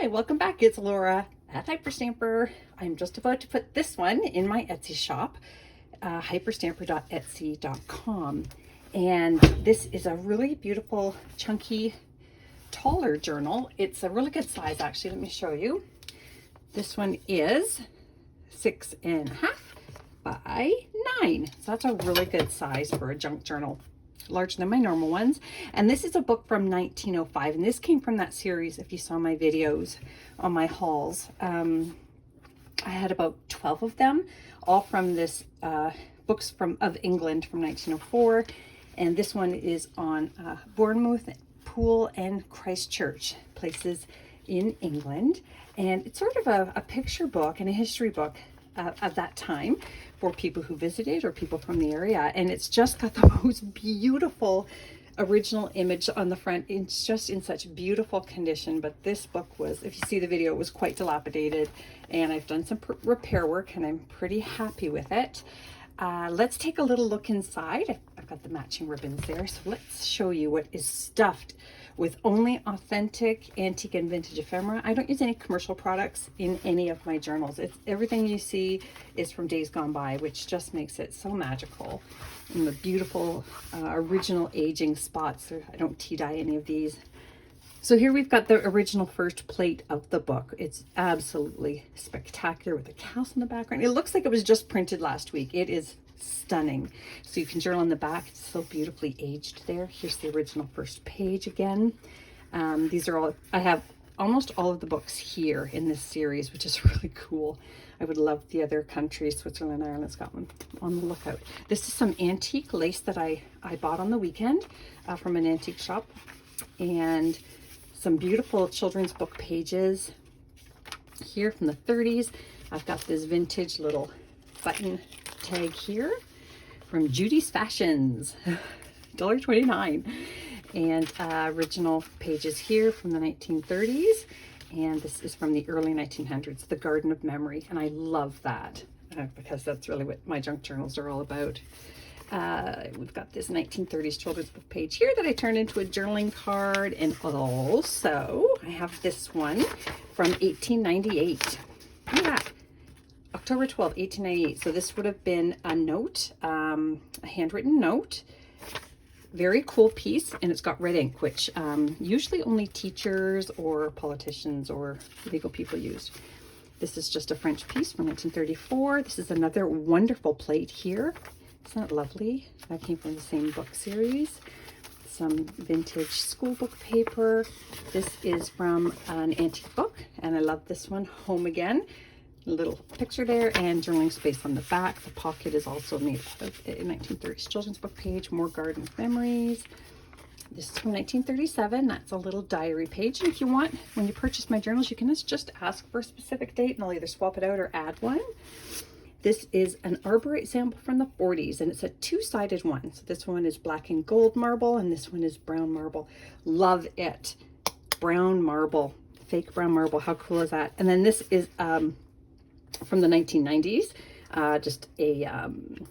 Hi, welcome back. It's Laura at Hyperstamper. I'm just about to put this one in my Etsy shop, hyperstamper.etsy.com. And this is a really beautiful, chunky, taller journal. It's a really good size, actually. Let me show you. This one is 6.5 by 9. So that's a really good size for a junk journal. Larger than my normal ones. And this is a book from 1905, and this came from that series. If you saw my videos on my hauls, I had about 12 of them, all from this books of England from 1904. And this one is on Bournemouth, Poole, and Christchurch, places in England. And it's sort of a picture book and a history book of that time for people who visited or people from the area. And it's just got the most beautiful original image on the front. It's just in such beautiful condition. But this book was, if you see the video, it was quite dilapidated, and I've done some repair work and I'm pretty happy with it. Let's take a little look inside. I've got the matching ribbons there, so let's show you what is stuffed with only authentic antique and vintage ephemera. I don't use any commercial products in any of my journals. It's everything you see is from days gone by, which just makes it so magical. And the beautiful original aging spots. I don't tea dye any of these. So here we've got the original first plate of the book. It's absolutely spectacular with the cows in the background. It looks like it was just printed last week. It is stunning. So you can journal on the back. It's so beautifully aged there. Here's the original first page again. These are all, I have almost all of the books here in this series, which is really cool. I would love the other countries, Switzerland, Ireland, Scotland, on the lookout. This is some antique lace that I bought on the weekend from an antique shop. And some beautiful children's book pages here from the 30s. I've got this vintage little button tag here from Judy's Fashions, $1.29. And original pages here from the 1930s. And this is from the early 1900s, The Garden of Memory. And I love that because that's really what my junk journals are all about. We've got this 1930s children's book page here that I turned into a journaling card, and also I have this one from 1898. Look at that. October 12, 1898. So this would have been a note, a handwritten note. Very cool piece, and it's got red ink, which usually only teachers or politicians or legal people use. This is just a French piece from 1934. This is another wonderful plate here. Isn't that lovely? That came from the same book series. Some vintage school book paper. This is from an antique book, and I love this one, Home Again. A little picture there and journaling space on the back. The pocket is also made out of a 1930s children's book page. More Garden of Memories. This is from 1937. That's a little diary page. And if you want, when you purchase my journals, you can just ask for a specific date and I'll either swap it out or add one. This is an arborite sample from the 40s, and it's a two-sided one. So this one is black and gold marble, and this one is brown marble. Love it. Brown marble, fake brown marble. How cool is that? And then this is from the 1990s, just a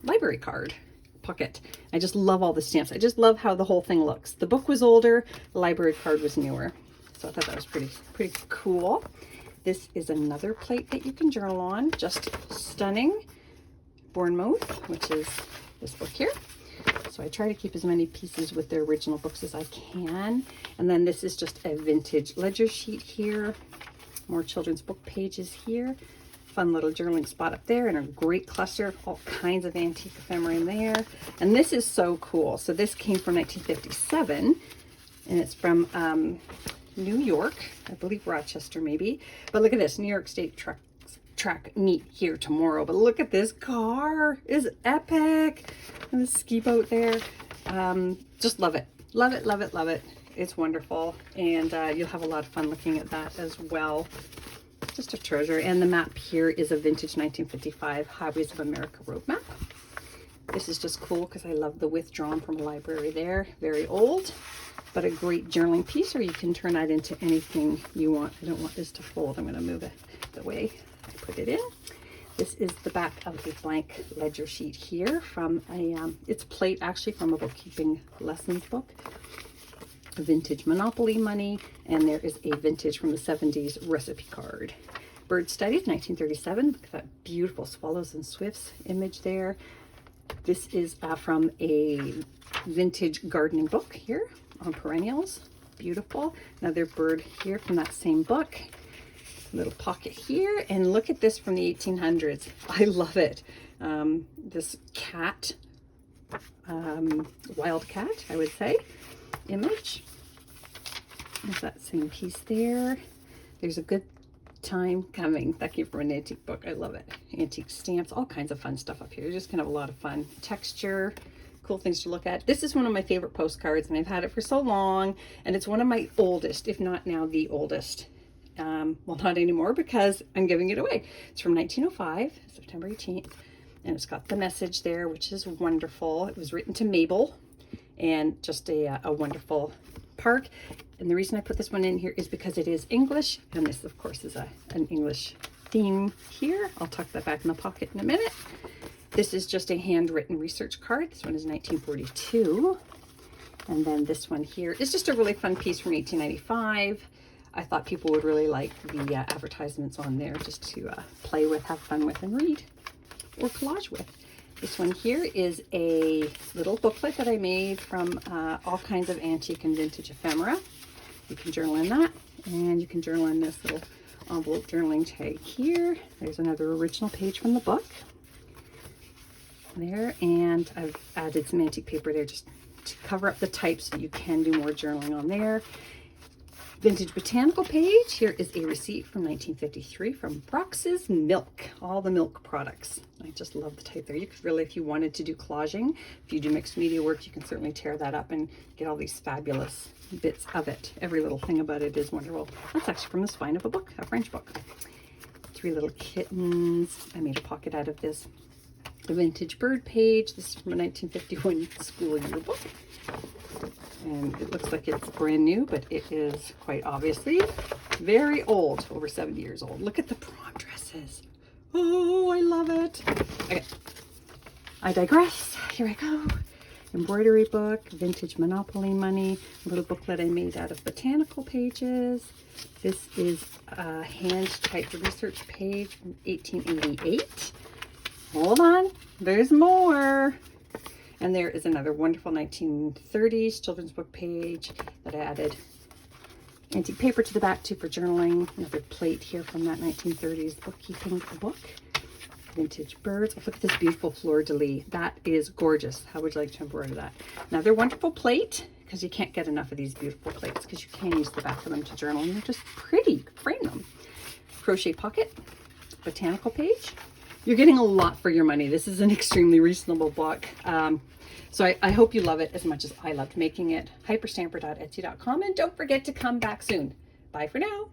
library card pocket. I just love all the stamps. I just love how the whole thing looks. The book was older, the library card was newer. So I thought that was pretty cool. This is another plate that you can journal on. Just stunning. Bournemouth, which is this book here. So I try to keep as many pieces with their original books as I can. And then this is just a vintage ledger sheet here. More children's book pages here. Fun little journaling spot up there, and a great cluster. All kinds of antique ephemera in there. And this is so cool. So this came from 1957, and it's from New York, I believe Rochester maybe, but look at this, New York State track meet here tomorrow. But look at this car, is epic, and the ski boat there. Just love it, love it, love it, love it. It's wonderful, and you'll have a lot of fun looking at that as well. Just a treasure. And the map here is a vintage 1955 Highways of America road map. This is just cool because I love the withdrawn from a library there. Very old, but a great journaling piece, or you can turn that into anything you want. I don't want this to fold. I'm going to move it the way I put it in. This is the back of a blank ledger sheet here from a, it's plate actually from a bookkeeping lessons book. vintage Monopoly money, and there is a vintage from the 70s recipe card. Bird Studies, 1937. Look at that beautiful swallows and swifts image there. This is from a vintage gardening book here on perennials. Beautiful. Another bird here from that same book. Little pocket here, and look at this from the 1800s. I love it. This cat, wild cat, I would say, image. There's that same piece there. There's a good time coming. That came from an antique book. I love it. Antique stamps, all kinds of fun stuff up here. You're just gonna have a lot of fun. Texture, cool things to look at. This is one of my favorite postcards, and I've had it for so long, and it's one of my oldest, if not now the oldest. Well, not anymore because I'm giving it away. It's from 1905, September 18th, and it's got the message there, which is wonderful. It was written to Mabel, and just a wonderful park. And the reason I put this one in here is because it is English, and this, of course, is an English theme here. I'll tuck that back in the pocket in a minute. This is just a handwritten research card. This one is 1942. And then this one here is just a really fun piece from 1895. I thought people would really like the advertisements on there, just to play with, have fun with, and read or collage with. This one here is a little booklet that I made from all kinds of antique and vintage ephemera. You can journal in that, and you can journal in this little envelope journaling tag here. There's another original page from the book there, and I've added some antique paper there just to cover up the type so you can do more journaling on there. Vintage botanical page. Here is a receipt from 1953 from Brox's Milk, all the milk products. I just love the type there. You could really, if you wanted to do collaging, if you do mixed media work, you can certainly tear that up and get all these fabulous bits of it. Every little thing about it is wonderful. That's actually from the spine of a book, a French book. 3 little kittens. I made a pocket out of this. The vintage bird page. This is from a 1951 school yearbook. And it looks like it's brand new, but it is quite obviously very old, over 70 years old. Look at the prom dresses. Oh, I love it. Okay, I digress. Here I go. Embroidery book, vintage Monopoly money, a little booklet I made out of botanical pages. This is a hand-typed research page from 1888. Hold on, there's more. And there is another wonderful 1930s children's book page that I added antique paper to the back too for journaling. Another plate here from that 1930s bookkeeping book. Vintage birds. Oh, look at this beautiful fleur-de-lis. That is gorgeous. How would you like to embroider that? Another wonderful plate, because you can't get enough of these beautiful plates because you can use the back of them to journal, and they're just pretty. Frame them. Crochet pocket. Botanical page. You're getting a lot for your money. This is an extremely reasonable book. So I hope you love it as much as I loved making it. Hyperstamper.etsy.com, and don't forget to come back soon. Bye for now.